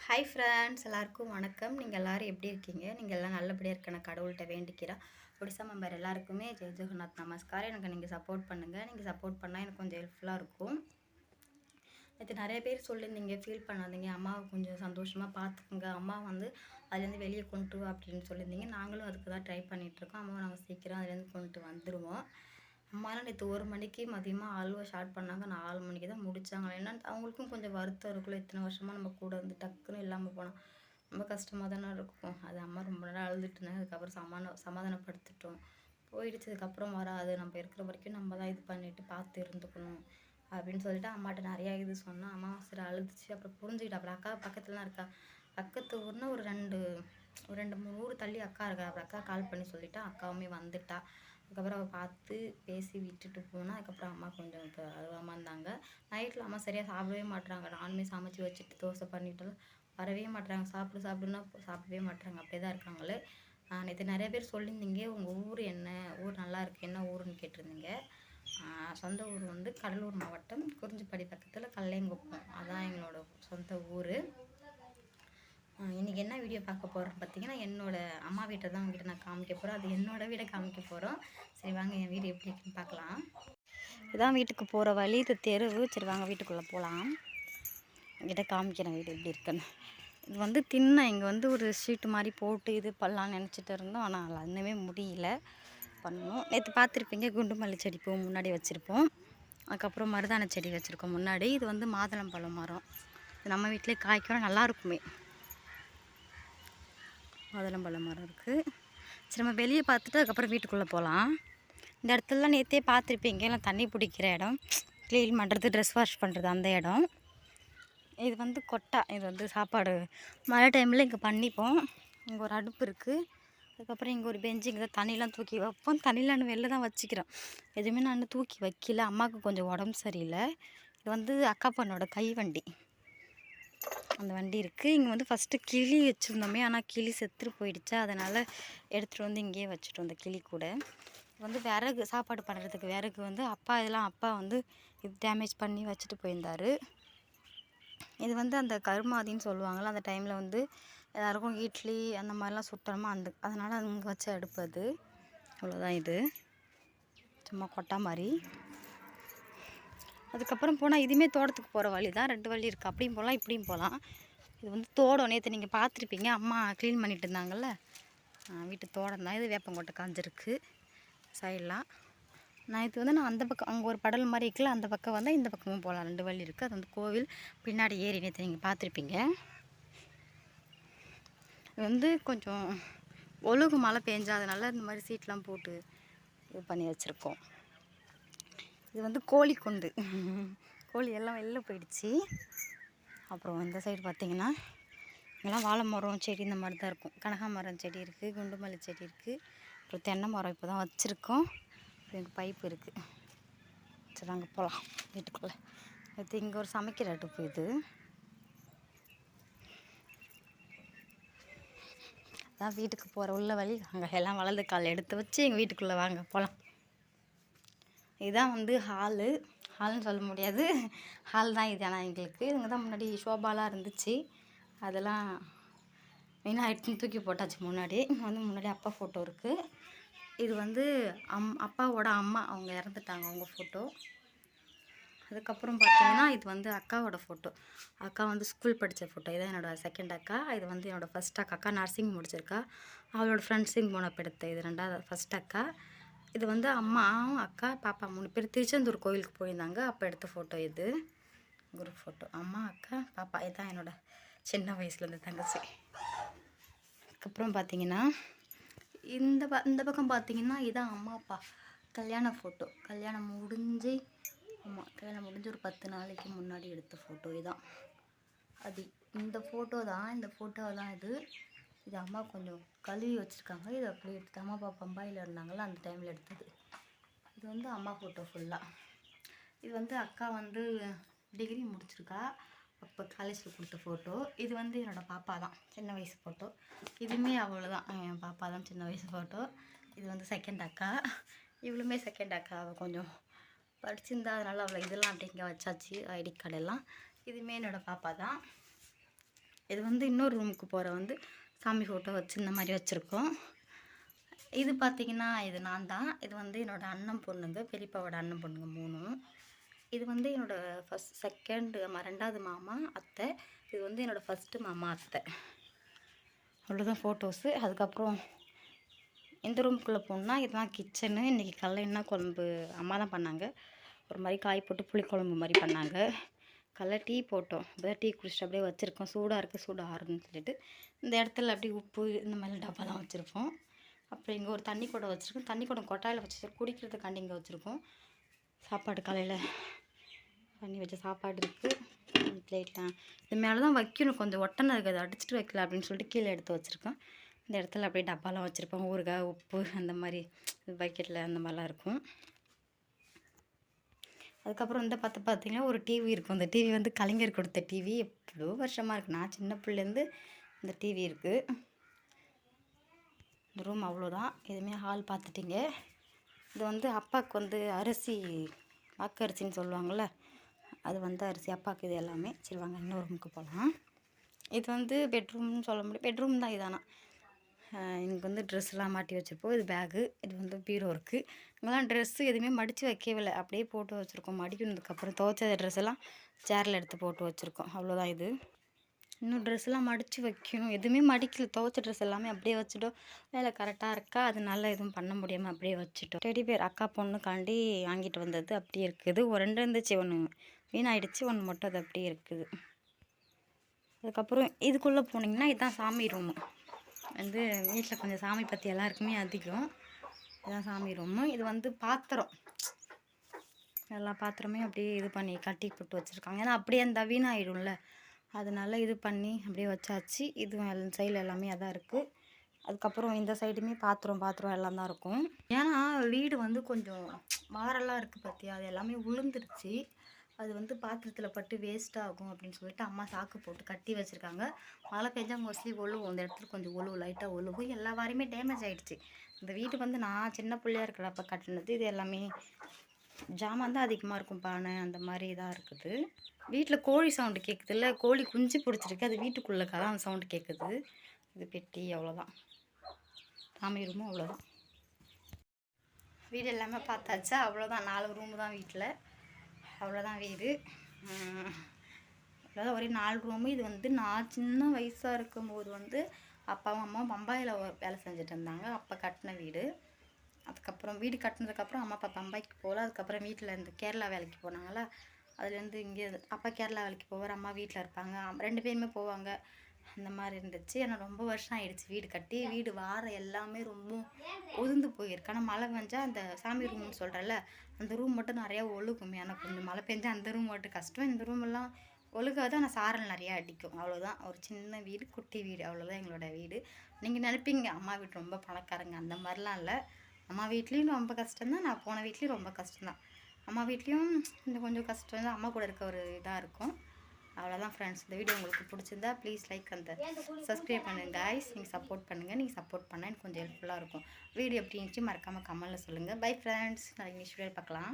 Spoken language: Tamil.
ஹாய் ஃப்ரெண்ட்ஸ், எல்லாருக்கும் வணக்கம். நீங்கள் எல்லோரும் எப்படி இருக்கீங்க? நீங்கள் எல்லாம் நல்லபடியாக இருக்க நான் கடவுள்கிட்ட வேண்டிக்கிறேன். ஒடிசா மெம்பர் எல்லாருக்குமே ஜெய் ஜெகநாத் நமஸ்காரம். எனக்கு நீங்கள் சப்போர்ட் பண்ணுங்கள். நீங்கள் சப்போர்ட் பண்ணால் எனக்கு கொஞ்சம் ஹெல்ப்ஃபுல்லாக இருக்கும். நேற்று நிறைய பேர் சொல்லியிருந்தீங்க, ஃபீல் பண்ணாதீங்க, அம்மாவை கொஞ்சம் சந்தோஷமாக பார்த்துக்குங்க, அம்மா வந்து அதுலேருந்து வெளியே கொண்டு வா அப்படின்னு சொல்லியிருந்தீங்க. நாங்களும் அதுக்கு தான் ட்ரை பண்ணிகிட்ருக்கோம். அம்மாவை நாங்கள் சீக்கிரம் அதுலேருந்து கொண்டு வந்துடுவோம். அம்மாலாம் நேற்று 1 மணிக்கு மதியமாக அழுவ ஸ்டார்ட் பண்ணாங்க. 4 மணிக்கு தான் முடித்தாங்க. என்னன்னு அவங்களுக்கும் கொஞ்சம் வருத்தம் இருக்குல்ல, இத்தனை வருஷமாக நம்ம கூட இருந்து டக்குன்னு இல்லாமல் போனால் ரொம்ப கஷ்டமாக தானே இருக்கும். அது அம்மா ரொம்ப நேரம் அழுதுட்டு இருந்தாங்க. அதுக்கப்புறம் சமாதானப்படுத்திட்டோம். போயிடுச்சதுக்கப்புறம் வராது, நம்ம இருக்கிற வரைக்கும் நம்ம தான் இது பண்ணிவிட்டு பார்த்து இருந்துக்கணும் அப்படின்னு சொல்லிட்டு அம்மாட்ட நிறையா இது சொன்னோம். அம்மா சரி அழுதுச்சு. அப்புறம் புரிஞ்சுக்கிட்டா. அப்புறம் அக்கா பக்கத்தில் தான் இருக்கா. பக்கத்து ஊர்னா ஒரு 2-3 ஊர் தள்ளி அக்கா இருக்கா. அப்புறம் அக்கா கால் பண்ணி சொல்லிட்டா. அக்காவுமே வந்துட்டா. அதுக்கப்புறம் அவள் பார்த்து பேசி விட்டுட்டு போனால் அதுக்கப்புறம் அம்மா கொஞ்சம் இப்போ அழுவாமல் இருந்தாங்க. நைட்டில் அம்மா சரியாக சாப்பிடவே மாட்டுறாங்க. நானுமே சமைச்சி வச்சுட்டு தோசை பண்ணிட்டாலும் வரவே மாட்டுறாங்க. சாப்பிடுன்னா சாப்பிடவே மாட்டுறாங்க. அப்படியே தான் இருக்காங்களே. நேற்று நிறைய பேர் சொல்லியிருந்தீங்க, உங்கள் ஊர் என்ன ஊர் நல்லா இருக்குது, என்ன ஊருன்னு கேட்டிருந்தீங்க. சொந்த ஊர் வந்து கடலூர் மாவட்டம் குறிஞ்சிப்பாடி பக்கத்தில் கல்லைங்குப்பம். அதான் எங்களோட சொந்த ஊர். இன்றைக்கி என்ன வீடியோ பார்க்க போகிறோன்னு பார்த்தீங்கன்னா, என்னோடய அம்மா வீட்டை தான் உங்ககிட்ட நான் காமிக்க போகிறேன். அது என்னோடய வீடை காமிக்க போகிறோம். சரி வாங்க என் வீடு எப்படி இருக்குன்னு பார்க்கலாம். இதுதான் வீட்டுக்கு போகிற வழி, இது தெருவு. சரி வாங்க வீட்டுக்குள்ளே போகலாம். என்கிட்ட காமிக்கிறேன் வீடு எப்படி இருக்குன்னு. இது வந்து இங்கே வந்து ஒரு ஷீட்டு மாதிரி போட்டு இது பண்ணலான்னு நினச்சிட்டு இருந்தோம். ஆனால் அது இன்னுமே முடியல, பண்ணணும். நேற்று பார்த்துருப்பீங்க, குண்டு மல்லி செடி பூ முன்னாடி வச்சுருப்போம். அதுக்கப்புறம் மருதாணி செடி வச்சுருக்கோம் முன்னாடி. இது வந்து மாதுளம்பழம் மரம். இது நம்ம வீட்டிலே காய்க்கும், நல்லாயிருக்குமே. மாதுளம்பழம் மரம் இருக்குது. சரி நம்ம வெளியே பார்த்துட்டு அதுக்கப்புறம் வீட்டுக்குள்ளே போகலாம். இந்த இடத்துலலாம் நேற்றே பார்த்துருப்பீங்க, எல்லாம் தண்ணி பிடிக்கிற இடம், க்ளீன் பண்ணுறது, ட்ரெஸ் வாஷ் பண்ணுறது அந்த இடம். இது வந்து கொட்டா. இது வந்து சாப்பாடு மழை டைமில் இங்கே பண்ணிப்போம். இங்கே ஒரு அடுப்பு இருக்குது. அதுக்கப்புறம் இங்கே ஒரு பெஞ்சு, இங்கே தான் தண்ணிலாம் தூக்கி வைப்போம். தண்ணியில் நான் வெளில தான் வச்சுக்கிறேன், எதுவுமே நான் தூக்கி வைக்கல. அம்மாவுக்கு கொஞ்சம் உடம்பு சரியில்லை. இது வந்து அக்கா பொண்ணோட கை வண்டி, அந்த வண்டி இருக்குது. இங்கே வந்து ஃபஸ்ட்டு கிளி வச்சுருந்தோமே, ஆனால் கிளி செத்துட்டு போயிடுச்சு. அதனால் எடுத்துகிட்டு வந்து இங்கேயே வச்சுட்டோம் அந்த கிளி கூட. வந்து விறகு சாப்பாடு பண்ணுறதுக்கு விறகு வந்து அப்பா வந்து இது டேமேஜ் பண்ணி வச்சுட்டு போயிருந்தார். இது வந்து அந்த கருமாதின்னு சொல்லுவாங்கள்ல, அந்த டைமில் வந்து எல்லாருக்கும் இட்லி அந்த மாதிரிலாம் சுட்டணுமா, அதனால் அங்கே வச்ச அடுப்பு அது. அவ்வளோதான். இது சும்மா கொட்டா மாதிரி. அதுக்கப்புறம் போனால் இதுவுமே தோட்டத்துக்கு போகிற வழி தான். 2 வழி இருக்குது, அப்படியும் போகலாம் இப்படியும் போகலாம். இது வந்து தோட்டம். நேற்று நீங்கள் பார்த்துருப்பீங்க, அம்மா க்ளீன் பண்ணிட்டு இருந்தாங்கள்ல, வீட்டு தோட்டம் தான் இது. வேப்பங்கொட்டை காஞ்சிருக்கு சைடெலாம். நேற்று வந்து நான் அந்த பக்கம், அங்கே ஒரு படல் மாதிரி இருக்குல்ல, அந்த பக்கம் வந்தால் இந்த பக்கமும் போகலாம். 2 வழி இருக்குது. அது வந்து கோவில் பின்னாடி ஏரி. நேற்று நீங்கள் பார்த்துருப்பீங்க. இது வந்து கொஞ்சம் ஒழுகு மழை பெஞ்சாதனால இந்த மாதிரி சீட்லாம் போட்டு இது பண்ணி வச்சுருக்கோம். இது வந்து கோழி கொண்டு, கோழி எல்லாம் வெளில போயிடுச்சு. அப்புறம் இந்த சைடு பார்த்திங்கன்னா இங்கெல்லாம் வாழை மரம் செடி இந்த மாதிரி தான் இருக்கும். கனகாமரம் செடி இருக்குது, குண்டுமல்லி செடி இருக்குது. அப்புறம் தென்னை மரம் இப்போ தான் வச்சுருக்கோம். அப்புறம் இங்கே பைப்பு இருக்குது. சரி அங்கே போகலாம் வீட்டுக்குள்ளே. இது இங்கே ஒரு சமைக்கிற அடுப்பு. இது தான் வீட்டுக்கு போகிற உள்ள வழி. அங்கே எல்லாம் வலது கால் எடுத்து வச்சு எங்கள் வீட்டுக்குள்ளே வாங்க போகலாம். இதுதான் வந்து ஹால்னு சொல்ல முடியாது, ஹால் தான் இது. ஆனால் எங்களுக்கு இங்கே தான் முன்னாடி ஷோபாலாம் இருந்துச்சு, அதெல்லாம் மெயினாக எடுத்துன்னு தூக்கி போட்டாச்சு. முன்னாடி வந்து முன்னாடி அப்பா ஃபோட்டோ இருக்குது. இது வந்து அப்பாவோட அம்மா, அவங்க இறந்துட்டாங்க, அவங்க ஃபோட்டோ. அதுக்கப்புறம் பார்த்திங்கன்னா இது வந்து அக்காவோட ஃபோட்டோ. அக்கா வந்து ஸ்கூல் படித்த ஃபோட்டோ. இதான் என்னோடய செகண்ட் அக்கா. இது வந்து என்னோடய ஃபஸ்ட் அக்கா நர்சிங் முடிச்சிருக்கா. அவளோட ஃப்ரெண்ட்ஸிங் போனப்போ எடுத்த இது 2வது ஃபஸ்ட் அக்கா. இது வந்து அம்மா, அக்கா, பாப்பா 3 பேர் திருச்செந்தூர் கோயிலுக்கு போயிருந்தாங்க, அப்போ எடுத்த ஃபோட்டோ இது. Group photo. அம்மா, அக்கா, பாப்பா. இதுதான் என்னோடய சின்ன வயசுலேருந்து தங்கச்சி. அதுக்கப்புறம் பார்த்திங்கன்னா இந்த பக்கம் பார்த்திங்கன்னா இதான் அம்மா அப்பா கல்யாண ஃபோட்டோ. கல்யாணம் முடிஞ்சு ஒரு 10 நாளைக்கு முன்னாடி எடுத்த ஃபோட்டோ இதான். அது இந்த ஃபோட்டோ தான் இது. இது அம்மா கொஞ்சம் கழுவி வச்சுருக்காங்க. இது அப்படியே எடுத்து அம்மா அப்பா பம்பாயில் இருந்தாங்களா, அந்த டைமில் எடுத்தது. இது வந்து அம்மா ஃபோட்டோ ஃபுல்லாக. இது வந்து அக்கா வந்து டிகிரி முடிச்சிருக்கா, அப்போ காலேஜில் கொடுத்த ஃபோட்டோ. இது வந்து என்னோடய பாப்பா தான், சின்ன வயசு ஃபோட்டோ. இதுவுமே அவ்வளோதான், என் பாப்பா தான் சின்ன வயசு ஃபோட்டோ. இது வந்து செகண்ட் அக்கா. இவளுமே செகண்ட் அக்கா. அவள் கொஞ்சம் படிச்சிருந்தா, அதனால் அவளை இதெல்லாம் அப்படிங்க வச்சாச்சு, ஐடி கார்டெல்லாம். இதுவுமே என்னோடய பாப்பா தான். இது வந்து இன்னொரு ரூமுக்கு போகிற வந்து சாமி ஃபோட்டோ வச்சு இந்த மாதிரி வச்சுருக்கோம். இது பார்த்திங்கன்னா இது நான் தான். இது வந்து என்னோடய அண்ணன் பொண்ணுங்க, பெரியப்பாவோட அண்ணன் பொண்ணுங்க 3. இது வந்து என்னோடய செகண்ட் 2வது மாமா அத்தை. இது வந்து என்னோடய ஃபஸ்ட்டு மாமா அத்தை. அவ்வளோதான் ஃபோட்டோஸு. அதுக்கப்புறம் இந்த ரூமுக்குள்ளே போனால் இதுதான் கிச்சனு. இன்றைக்கி காலைல என்ன குழம்பு அம்மா தான் பண்ணாங்க. ஒரு மாதிரி காய் போட்டு புளிக்குழம்பு மாதிரி பண்ணாங்க. காலைல டீ போட்டோம். இப்போ டீ குடிச்சிட்டு அப்படியே வச்சுருக்கோம். சூடாக இருக்குது, சூடாக ஆறுன்னு சொல்லிட்டு இந்த இடத்துல அப்படியே உப்பு இந்த மாதிரி டப்பாலாம் வச்சுருக்கோம். அப்புறம் இங்கே ஒரு தண்ணி குடம் வச்சுருக்கோம். தண்ணி குடம் கொட்டாயில் வச்சு குடிக்கிறதுக்காண்டி இங்கே வச்சுருக்கோம். சாப்பாடு காலையில் பண்ணி வச்ச சாப்பாடு இருக்குது. பிளேட்லாம் இது மேலே தான் வைக்கணும். கொஞ்சம் ஒட்டனை இருக்குது, அடிச்சுட்டு வைக்கல அப்படின்னு சொல்லிட்டு கீழே எடுத்து வச்சுருக்கேன். இந்த இடத்துல அப்படியே டப்பாலாம் வச்சுருப்போம். ஊறுகாய், உப்பு அந்த மாதிரி பக்கெட்டில் அந்த மாதிரிலாம் இருக்கும். அதுக்கப்புறம் இந்த பார்த்திங்கன்னா ஒரு டிவி இருக்கும். அந்த டிவி வந்து கலைஞர் கொடுத்த டிவி. எவ்வளோ வருஷமாக இருக்குது. நான் சின்ன பிள்ளைலேருந்து இந்த டிவி இருக்குது. இந்த ரூம் அவ்வளோதான். இதுமாரி ஹால் பார்த்துட்டிங்க. இது வந்து அப்பாவுக்கு வந்து அரிசி வாக்கு அரிசின்னு சொல்லுவாங்கள்ல, அது வந்து அரிசி அப்பாவுக்கு. இது எல்லாமே சரி வாங்க இன்னொரு ரூமுக்கு போகலாம். இது வந்து பெட்ரூம்னு சொல்ல முடியும். பெட்ரூம் தான் இதானா. இங்கே வந்து ட்ரெஸ்லாம் மாட்டி வச்சுருப்போம். இது பேகு. இது வந்து பீரோ இருக்குது. இங்கெல்லாம் ட்ரெஸ்ஸு எதுவுமே மடித்து வைக்கவில்லை, அப்படியே போட்டு வச்சுருக்கோம். மடிக்கணுதுக்கப்புறம் துவைச்ச ட்ரெஸ் எல்லாம் சேரில் எடுத்து போட்டு வச்சுருக்கோம். அவ்வளோதான். இது இன்னும் ட்ரெஸ்லாம் மடித்து வைக்கணும். எதுவுமே மடிக்கல. துவைச்ச ட்ரெஸ் எல்லாமே அப்படியே வச்சுட்டோம். வேலை கரெக்டாக இருக்கா, அதனால எதுவும் பண்ண முடியாமல் அப்படியே வச்சுட்டோம். டெடி பேர் அக்கா பொண்ணுக்காண்டி வாங்கிட்டு வந்தது அப்படியே இருக்குது. ஒரு 2 இருந்துச்சு, ஒன்று வீணாயிடுச்சு, ஒன்று மட்டும் அது அப்படியே இருக்குது. அதுக்கப்புறம் இதுக்குள்ளே போனீங்கன்னா இதுதான் சாமி ரூமு. வந்து வீட்டில் கொஞ்சம் சாமி பற்றி எல்லாருக்குமே அதிகம். இதுதான் சாமி ரூமு. இது வந்து பாத்திரம், எல்லா பாத்திரமே அப்படியே இது பண்ணி கட்டி போட்டு வச்சுருக்காங்க. ஏன்னா அப்படியே அந்த வீணாயிடும்ல, அதனால இது பண்ணி அப்படியே வச்சாச்சு. இதுவும் சைடில் எல்லாமே அதான் இருக்குது. அதுக்கப்புறம் இந்த சைடுமே பாத்திரம் எல்லாம் தான் இருக்கும். ஏன்னா வீடு வந்து கொஞ்சம் வாரெல்லாம் இருக்குது பார்த்தியா, அது எல்லாமே உளுந்துருச்சு. அது வந்து பாத்திரத்தில் பட்டு வேஸ்ட் ஆகும் அப்படின்னு சொல்லிட்டு அம்மா சாக்கு போட்டு கட்டி வச்சுருக்காங்க. மழை பெஞ்சால் மோஸ்ட்லி ஒழுவும். அந்த இடத்துல கொஞ்சம் ஒழுவும், லைட்டாக ஒழுவும். எல்லா வாரையுமே டேமேஜ் ஆகிடுச்சு. இந்த வீடு வந்து நான் சின்ன பிள்ளையா இருக்கிறப்ப கட்டினது. இது எல்லாமே ஜாமான் தான் அதிகமாக இருக்கும், பானை அந்த மாதிரி தான் இருக்குது. வீட்டில் கோழி சவுண்டு கேட்குதுல்ல, கோழி குஞ்சு பிடிச்சிருக்கு, அது வீட்டுக்குள்ளே கதான் சவுண்டு கேட்குது. இது பெட்டி. அவ்வளோதான். சாமி ரூமும் அவ்வளோதான். வீடு எல்லாமே பார்த்தாச்சா? அவ்வளோதான். 4 ரூமு தான் வீட்டில். அவ்வளோதான் வீடு. அவ்வளோதான். ஒரே 4 ரூமு. இது வந்து நான் சின்ன வயசாக இருக்கும்போது வந்து அப்பாவும் அம்மாவும் பம்பாயில் வேலை செஞ்சுட்டு இருந்தாங்க. அப்போ கட்டின வீடு. அதுக்கப்புறம் வீடு கட்டினதுக்கப்புறம் அம்மா அப்பா பம்பாய்க்கு போகல. அதுக்கப்புறம் வீட்டில் இந்த கேரளா வேலைக்கு போனாங்களா, அதுலேருந்து இங்கே அப்பா கேரளா வேலைக்கு போவார், அம்மா வீட்டில் இருப்பாங்க. 2 பேருமே போவாங்க. அந்த மாதிரி இருந்துச்சு. ஆனால் ரொம்ப வருஷம் ஆகிடுச்சு வீடு கட்டி. வீடு எல்லாமே ரொம்ப உதிர்ந்து போயிருக்கு. ஆனால் மழை பெஞ்சால் அந்த சாமி ரூம்னு சொல்கிறல்ல, அந்த ரூம் மட்டும் நிறையா ஒழுகும். எனக்கு கொஞ்சம் மழை பெஞ்சால் அந்த ரூம் மட்டும் கஷ்டம். இந்த ரூமெல்லாம் ஒழுகாது, ஆனால் சாரல் நிறையா அடிக்கும். அவ்வளோதான். ஒரு சின்ன வீடு, குட்டி வீடு. அவ்வளோதான் எங்களோட வீடு. நீங்கள் நினைப்பீங்க அம்மா வீடு ரொம்ப பணக்காரங்க, அந்த மாதிரிலாம் இல்லை. அம்மா வீட்லேயும் ரொம்ப கஷ்டம்தான், நான் போன வீட்லேயும் ரொம்ப கஷ்டம்தான். அம்மா வீட்லேயும் இந்த கொஞ்சம் கஷ்டம் தான், அம்மா கூட இருக்க ஒரு இதாக இருக்கும். அவ்வளோதான் ஃப்ரெண்ட்ஸ். இந்த வீடியோ உங்களுக்கு பிடிச்சிருந்தா ப்ளீஸ் லைக் அந்த சப்ஸ்கிரைப் பண்ணுங்கள் கைஸ். நீங்கள் சப்போர்ட் பண்ணுங்கள். நீங்கள் சப்போர்ட் பண்ணால் எனக்கு கொஞ்சம் ஹெல்ப்ஃபுல்லாக இருக்கும். வீடியோ எப்படி இருந்துச்சு மறக்காமல் கமெண்ட்டில் சொல்லுங்கள். Bye friends. நாளைக்கு நெக்ஸ்ட் வீடியோ பார்க்கலாம்.